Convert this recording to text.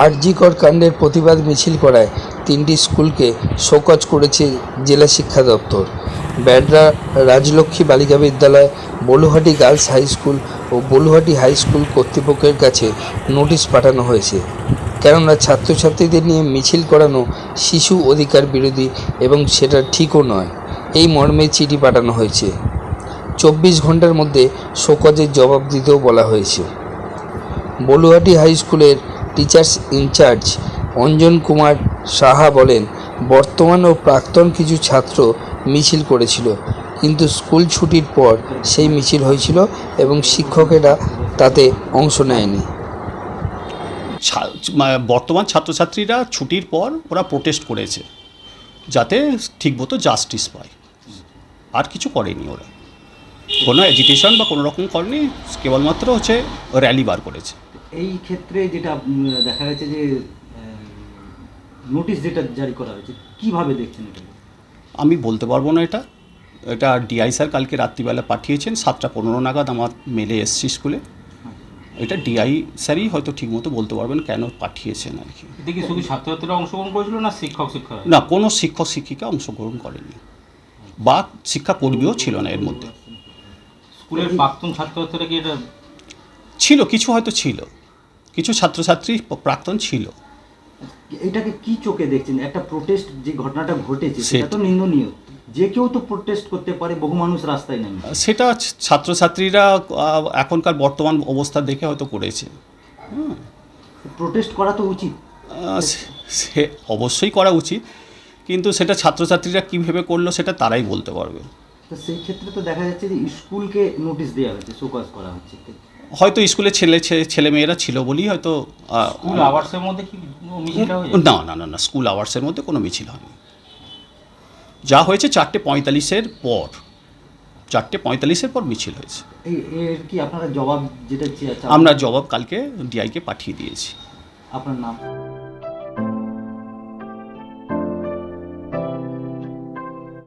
আরজি কর কাণ্ডের প্রতিবাদ মিছিল করায় 3টি স্কুলকে শোকজ করেছে জেলা শিক্ষা দপ্তর। ব্যাডরা রাজলক্ষ্মী বালিকা বিদ্যালয়, বলুহাটি গার্লস হাই স্কুল ও বলুহাটি হাই স্কুল কর্তৃপক্ষের কাছে নোটিশ পাঠানো হয়েছে, কেননা ছাত্রছাত্রীদের নিয়ে মিছিল করানো শিশু অধিকার বিরোধী এবং সেটা ঠিকও নয়। এই মর্মে চিঠি পাঠানো হয়েছে। 24 ঘন্টার মধ্যে শোকজের জবাব দিতেও বলা হয়েছে। বলুহাটি হাই স্কুলের টিচার্স ইনচার্জ অঞ্জন কুমার সাহা বলেন, বর্তমান ও প্রাক্তন কিছু ছাত্র মিছিল করেছিল, কিন্তু স্কুল ছুটির পর সেই মিছিল হয়েছিল এবং শিক্ষকেরা তাতে অংশ নেয়নি। বর্তমান ছাত্রছাত্রীরা ছুটির পর ওরা প্রোটেস্ট করেছে যাতে ঠিকমতো জাস্টিস পায়, আর কিছু করেনি। ওরা কোনো এজিটেশন বা কোনো রকম করেনি, কেবলমাত্র হচ্ছে র্যালি বার করেছে। এই ক্ষেত্রে যেটা দেখা গেছে যে নোটিশ যেটা জারি করা হয়েছে, কিভাবে দেখছেন এটা? আমি বলতে পারবো না। এটা ডিআই স্যার কালকে রাত্রিবেলা পাঠিয়েছেন 7:15 নাগাদ আমার মেলে এসছি স্কুলে। এটা ডিআই স্যারই হয়তো ঠিকমতো বলতে পারবেন কেন পাঠিয়েছেন আর কি। এটা কি শুধু ছাত্রছাত্রীরা অংশগ্রহণ করেছিল না শিক্ষক শিক্ষক? না, কোনো শিক্ষক শিক্ষিকা অংশগ্রহণ করেনি বা শিক্ষাকর্মীও ছিল না এর মধ্যে। স্কুলের প্রাক্তন ছাত্রছাত্রীরা কি এটা ছিল, কিছু হয়তো ছিল, কিছু ছাত্রছাত্রী প্রাক্তন ছিল। এটাকে কি চোখে দেখছেন? একটা প্রোটেস্ট যে ঘটনাটা ঘটেছে সেটা তো নিন্দনীয়। যে কেউ তো প্রোটেস্ট করতে পারে, বহু মানুষ রাস্তায় নেমে। সেটা ছাত্রছাত্রীরা এখনকার বর্তমান অবস্থা দেখে হয়তো করেছে। প্রোটেস্ট করা তো উচিত, সে অবশ্যই করা উচিত, কিন্তু সেটা ছাত্রছাত্রীরা কীভাবে করলো সেটা তারাই বলতে পারবে। তো সেই ক্ষেত্রে তো দেখা যাচ্ছে যে স্কুলকে নোটিশ দেওয়া হয়েছে, শোকজ করা হচ্ছে। হয়তো স্কুলে ছেলেমেয়েরা ছিল বলেই হয়তো। স্কুল আওয়ার্সের মধ্যে কি মিছিলটা হয়েছে? না, স্কুল আওয়ার্সের মধ্যে কোনো মিছিল হয়নি। যা হয়েছে 4:45-এর পর, 4:45-এর পর মিছিল হয়েছে। এর কি আপনারা জবাব যেটা আমরা জবাব কালকে ডিআইকে পাঠিয়ে দিয়েছি। আপনার নাম?